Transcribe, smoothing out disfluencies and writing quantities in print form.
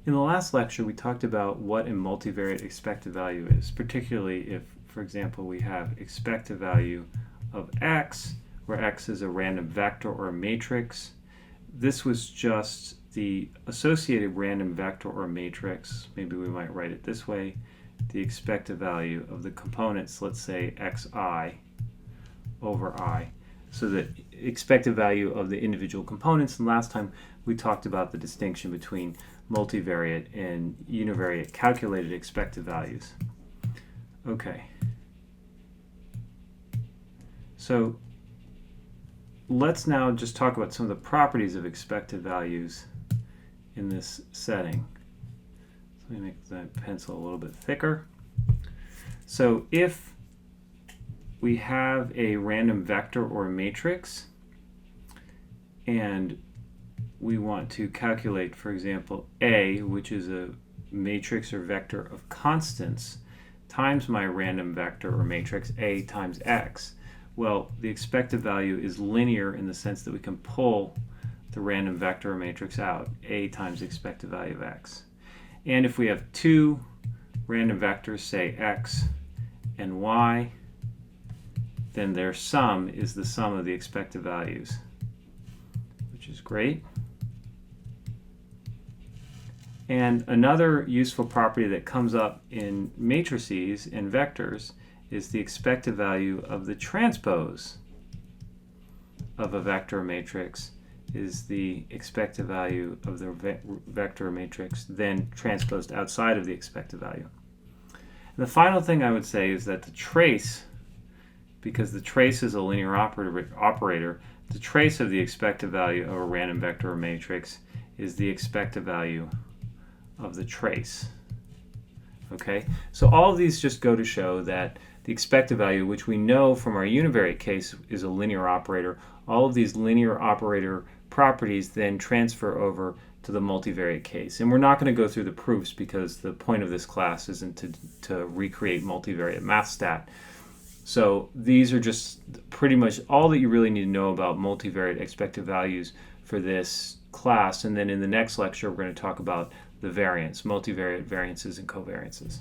In the last lecture, we talked about what a multivariate expected value is, particularly if, for example, we have expected value of x, where x is a random vector or a matrix. This was just the associated random vector or matrix. Maybe we might write it this way. The expected value of the components, let's say xi over I. So the expected value of the individual components. And last time we talked about the distinction between multivariate and univariate calculated expected values. Okay. So let's now just talk about some of the properties of expected values in this setting. So let me make the pencil a little bit thicker. So if we have a random vector or a matrix, and we want to calculate, for example, A, which is a matrix or vector of constants, times my random vector or matrix, A times X. Well, the expected value is linear in the sense that we can pull the random vector or matrix out, A times the expected value of X. And if we have two random vectors, say X and Y, then their sum is the sum of the expected values, which is great. And another useful property that comes up in matrices and vectors is the expected value of the transpose of a vector matrix is the expected value of the vector matrix then transposed outside of the expected value. And the final thing I would say is that the trace, because the trace is a linear operator, the trace of the expected value of a random vector or matrix is the expected value of the trace. Okay, so all of these just go to show that the expected value, which we know from our univariate case is a linear operator, all of these linear operator properties then transfer over to the multivariate case. And we're not going to go through the proofs because the point of this class isn't to recreate multivariate math stat. So these are just pretty much all that you really need to know about multivariate expected values for this class. And then in the next lecture, we're going to talk about the variance, multivariate variances and covariances.